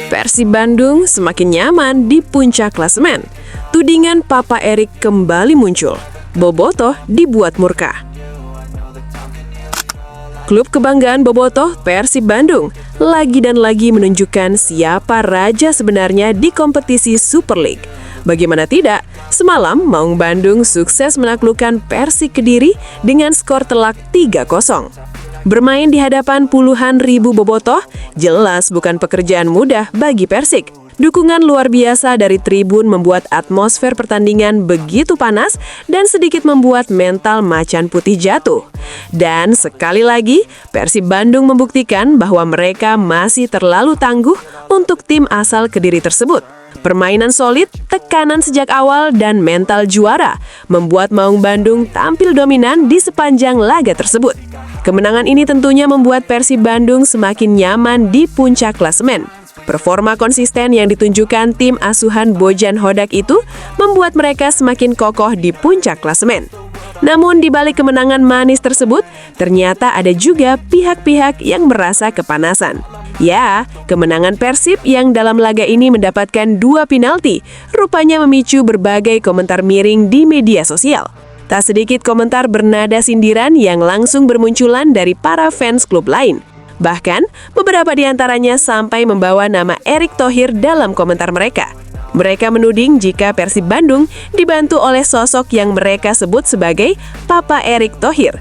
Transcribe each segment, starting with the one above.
Persib Bandung semakin nyaman di puncak klasemen. Tudingan Papa Erik kembali muncul. Bobotoh dibuat murka. Klub kebanggaan Bobotoh, Persib Bandung, lagi dan lagi menunjukkan siapa raja sebenarnya di kompetisi Super League. Bagaimana tidak, semalam Maung Bandung sukses menaklukkan Persik Kediri dengan skor telak 3-0. Bermain di hadapan puluhan ribu bobotoh, jelas bukan pekerjaan mudah bagi Persik. Dukungan luar biasa dari tribun membuat atmosfer pertandingan begitu panas dan sedikit membuat mental macan putih jatuh. Dan sekali lagi, Persib Bandung membuktikan bahwa mereka masih terlalu tangguh untuk tim asal Kediri tersebut. Permainan solid, tekanan sejak awal, dan mental juara membuat Maung Bandung tampil dominan di sepanjang laga tersebut. Kemenangan ini tentunya membuat Persib Bandung semakin nyaman di puncak klasemen. Performa konsisten yang ditunjukkan tim asuhan Bojan Hodak itu membuat mereka semakin kokoh di puncak klasemen. Namun di balik kemenangan manis tersebut, ternyata ada juga pihak-pihak yang merasa kepanasan. Ya, kemenangan Persib yang dalam laga ini mendapatkan 2 penalti, rupanya memicu berbagai komentar miring di media sosial. Tak sedikit komentar bernada sindiran yang langsung bermunculan dari para fans klub lain. Bahkan, beberapa di antaranya sampai membawa nama Erick Thohir dalam komentar mereka. Mereka menuding jika Persib Bandung dibantu oleh sosok yang mereka sebut sebagai Papa Erick Thohir.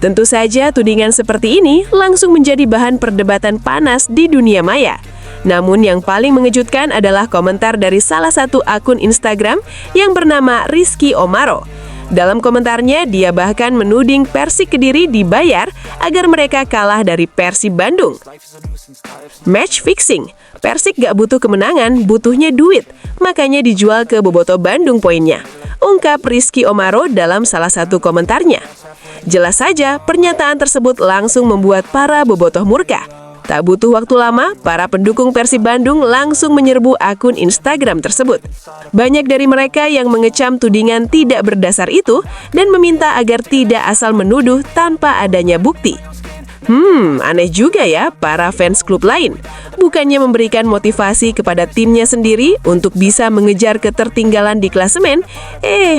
Tentu saja tudingan seperti ini langsung menjadi bahan perdebatan panas di dunia maya. Namun yang paling mengejutkan adalah komentar dari salah satu akun Instagram yang bernama Rizky Omaro. Dalam komentarnya, dia bahkan menuding Persik Kediri dibayar agar mereka kalah dari Persib Bandung. Match fixing. Persik gak butuh kemenangan, butuhnya duit. Makanya dijual ke Bobotoh Bandung poinnya, ungkap Rizky Omaro dalam salah satu komentarnya. Jelas saja, pernyataan tersebut langsung membuat para bobotoh murka. Tak butuh waktu lama, para pendukung Persib Bandung langsung menyerbu akun Instagram tersebut. Banyak dari mereka yang mengecam tudingan tidak berdasar itu dan meminta agar tidak asal menuduh tanpa adanya bukti. Aneh juga ya para fans klub lain. Bukannya memberikan motivasi kepada timnya sendiri untuk bisa mengejar ketertinggalan di klasemen,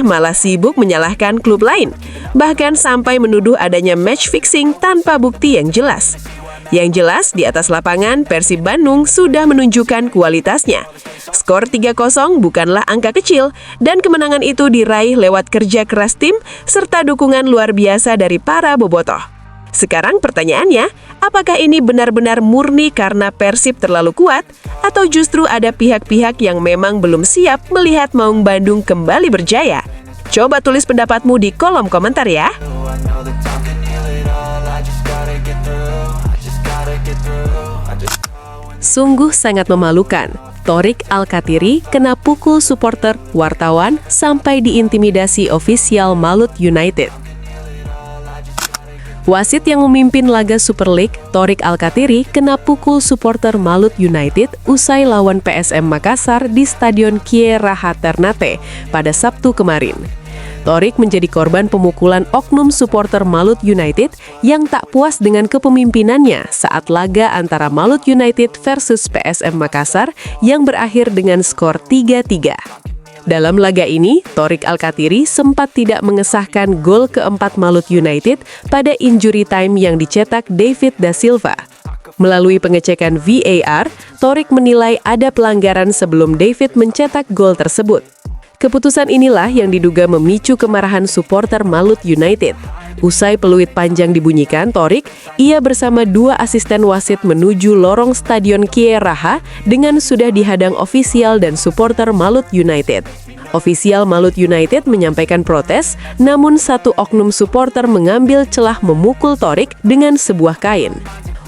malah sibuk menyalahkan klub lain. Bahkan sampai menuduh adanya match fixing tanpa bukti yang jelas. Yang jelas, di atas lapangan, Persib Bandung sudah menunjukkan kualitasnya. Skor 3-0 bukanlah angka kecil, dan kemenangan itu diraih lewat kerja keras tim serta dukungan luar biasa dari para bobotoh. Sekarang pertanyaannya, apakah ini benar-benar murni karena Persib terlalu kuat, atau justru ada pihak-pihak yang memang belum siap melihat Maung Bandung kembali berjaya? Coba tulis pendapatmu di kolom komentar ya! Sungguh sangat memalukan. Thorik Alkatiri kena pukul supporter, wartawan, sampai diintimidasi ofisial Malut United. Wasit yang memimpin laga Super League, Thorik Alkatiri, kena pukul supporter Malut United usai lawan PSM Makassar di Stadion Kie Raha Ternate pada Sabtu kemarin. Thorik menjadi korban pemukulan oknum supporter Malut United yang tak puas dengan kepemimpinannya saat laga antara Malut United versus PSM Makassar yang berakhir dengan skor 3-3. Dalam laga ini, Thorik Alkatiri sempat tidak mengesahkan gol keempat Malut United pada injury time yang dicetak David Da Silva. Melalui pengecekan VAR, Thorik menilai ada pelanggaran sebelum David mencetak gol tersebut. Keputusan inilah yang diduga memicu kemarahan supporter Malut United. Usai peluit panjang dibunyikan Thorik, ia bersama 2 asisten wasit menuju lorong Stadion Kie Raha dengan sudah dihadang ofisial dan supporter Malut United. Ofisial Malut United menyampaikan protes, namun satu oknum supporter mengambil celah memukul Thorik dengan sebuah kain.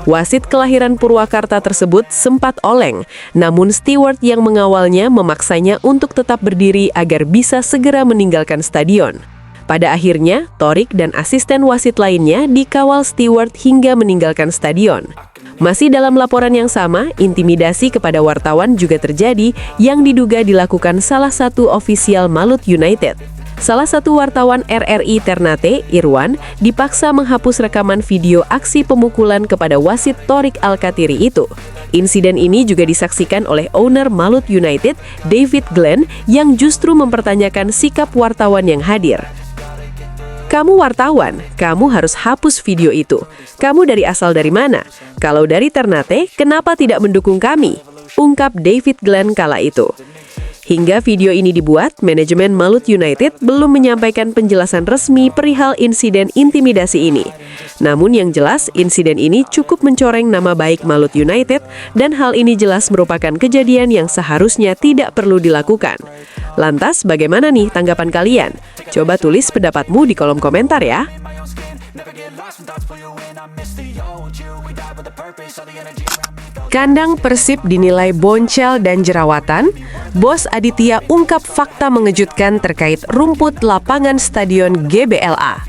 Wasit kelahiran Purwakarta tersebut sempat oleng, namun steward yang mengawalnya memaksanya untuk tetap berdiri agar bisa segera meninggalkan stadion. Pada akhirnya, Thorik dan asisten wasit lainnya dikawal steward hingga meninggalkan stadion. Masih dalam laporan yang sama, intimidasi kepada wartawan juga terjadi yang diduga dilakukan salah satu ofisial Malut United. Salah satu wartawan RRI Ternate, Irwan, dipaksa menghapus rekaman video aksi pemukulan kepada wasit Thorik Alkatiri itu. Insiden ini juga disaksikan oleh owner Malut United, David Glenn, yang justru mempertanyakan sikap wartawan yang hadir. Kamu wartawan, kamu harus hapus video itu. Kamu dari mana? Kalau dari Ternate, kenapa tidak mendukung kami? Ungkap David Glenn kala itu. Hingga video ini dibuat, manajemen Malut United belum menyampaikan penjelasan resmi perihal insiden intimidasi ini. Namun yang jelas, insiden ini cukup mencoreng nama baik Malut United dan hal ini jelas merupakan kejadian yang seharusnya tidak perlu dilakukan. Lantas, bagaimana nih tanggapan kalian? Coba tulis pendapatmu di kolom komentar ya. Kandang Persib dinilai boncel dan jerawatan. Bos Aditya ungkap fakta mengejutkan terkait rumput lapangan Stadion GBLA.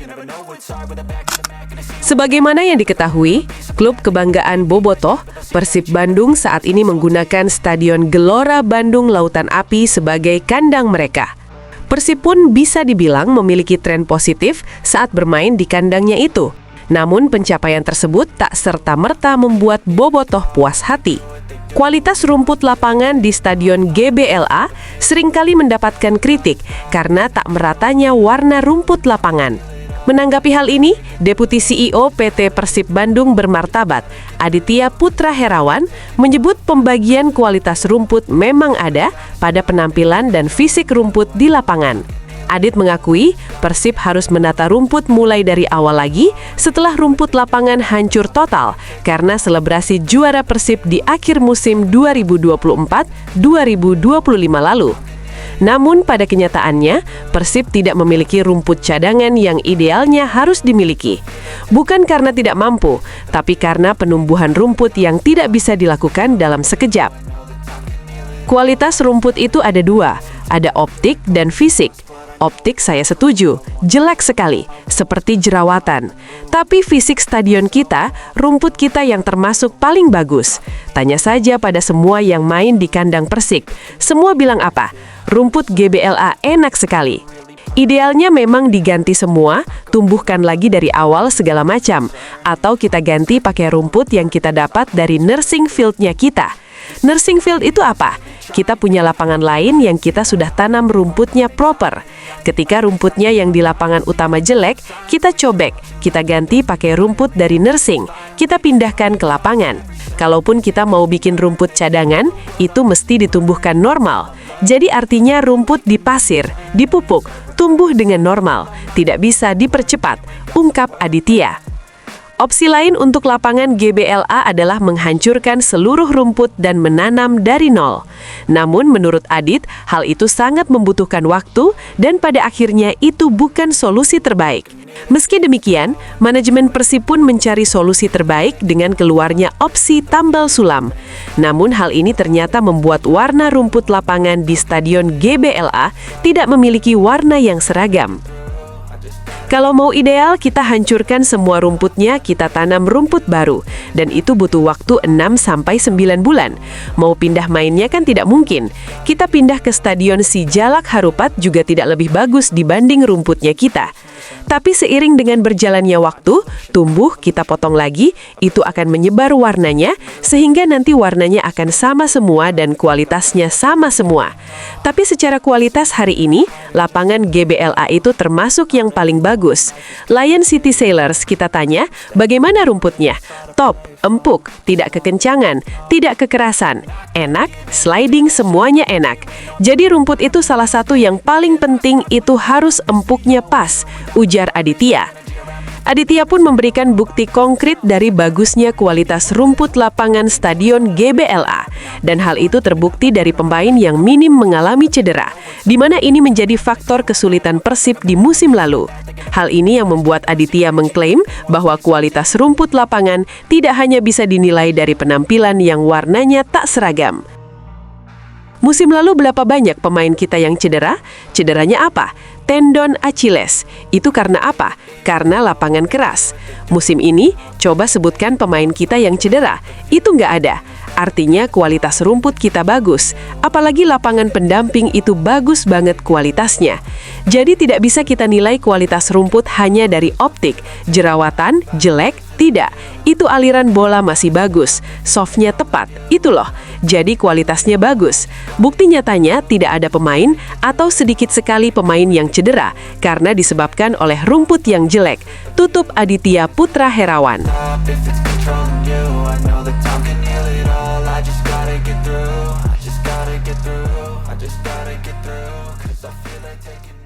Sebagaimana yang diketahui, klub kebanggaan Bobotoh, Persib Bandung saat ini menggunakan Stadion Gelora Bandung Lautan Api sebagai kandang mereka. Persib pun bisa dibilang memiliki tren positif saat bermain di kandangnya itu. Namun pencapaian tersebut tak serta-merta membuat Bobotoh puas hati. Kualitas rumput lapangan di Stadion GBLA seringkali mendapatkan kritik karena tak meratanya warna rumput lapangan. Menanggapi hal ini, Deputi CEO PT Persib Bandung Bermartabat, Aditya Putra Herawan, menyebut pembagian kualitas rumput memang ada pada penampilan dan fisik rumput di lapangan. Adit mengakui Persib harus menata rumput mulai dari awal lagi setelah rumput lapangan hancur total karena selebrasi juara Persib di akhir musim 2024-2025 lalu. Namun pada kenyataannya, Persib tidak memiliki rumput cadangan yang idealnya harus dimiliki. Bukan karena tidak mampu, tapi karena penumbuhan rumput yang tidak bisa dilakukan dalam sekejap. Kualitas rumput itu ada dua, ada optik dan fisik. Optik saya setuju, jelek sekali, seperti jerawatan. Tapi fisik stadion kita, rumput kita yang termasuk paling bagus. Tanya saja pada semua yang main di kandang Persik. Semua bilang apa? Rumput GBLA enak sekali. Idealnya memang diganti semua, tumbuhkan lagi dari awal segala macam. Atau kita ganti pakai rumput yang kita dapat dari nursing field-nya kita. Nursing field itu apa? Kita punya lapangan lain yang kita sudah tanam rumputnya proper. Ketika rumputnya yang di lapangan utama jelek, kita cobek, kita ganti pakai rumput dari nursing, kita pindahkan ke lapangan. Kalaupun kita mau bikin rumput cadangan, itu mesti ditumbuhkan normal. Jadi artinya rumput di pasir, dipupuk, tumbuh dengan normal, tidak bisa dipercepat, ungkap Aditya. Opsi lain untuk lapangan GBLA adalah menghancurkan seluruh rumput dan menanam dari nol. Namun menurut Adit, hal itu sangat membutuhkan waktu dan pada akhirnya itu bukan solusi terbaik. Meski demikian, manajemen Persib pun mencari solusi terbaik dengan keluarnya opsi tambal sulam. Namun hal ini ternyata membuat warna rumput lapangan di Stadion GBLA tidak memiliki warna yang seragam. Kalau mau ideal, kita hancurkan semua rumputnya, kita tanam rumput baru. Dan itu butuh waktu 6-9 bulan. Mau pindah mainnya kan tidak mungkin. Kita pindah ke Stadion Sijalak Harupat juga tidak lebih bagus dibanding rumputnya kita. Tapi seiring dengan berjalannya waktu, tumbuh, kita potong lagi, itu akan menyebar warnanya, sehingga nanti warnanya akan sama semua dan kualitasnya sama semua. Tapi secara kualitas hari ini, lapangan GBLA itu termasuk yang paling bagus. Lion City Sailors kita tanya, bagaimana rumputnya? Top, empuk, tidak kekencangan, tidak kekerasan, enak, sliding semuanya enak. Jadi rumput itu salah satu yang paling penting itu harus empuknya pas, ujar Aditya. Aditya pun memberikan bukti konkret dari bagusnya kualitas rumput lapangan Stadion GBLA. Dan hal itu terbukti dari pemain yang minim mengalami cedera, di mana ini menjadi faktor kesulitan Persib di musim lalu. Hal ini yang membuat Aditya mengklaim bahwa kualitas rumput lapangan tidak hanya bisa dinilai dari penampilan yang warnanya tak seragam. Musim lalu berapa banyak pemain kita yang cedera? Cederanya apa? Tendon Achilles. Itu karena apa? Karena lapangan keras. Musim ini, coba sebutkan pemain kita yang cedera. Itu nggak ada. artinya kualitas rumput kita bagus. Apalagi lapangan pendamping itu bagus banget kualitasnya. Jadi tidak bisa kita nilai kualitas rumput hanya dari optik, jerawatan, jelek, tidak. Itu aliran bola masih bagus, softnya tepat, itu loh. Jadi kualitasnya bagus. Bukti nyatanya tidak ada pemain atau sedikit sekali pemain yang cedera karena disebabkan oleh rumput yang jelek. Tutup Aditya Putra Herawan. If it's controlling you, I know that time can heal it all. I just gotta get through, I just gotta get through, I just gotta get through, 'cause I feel like taking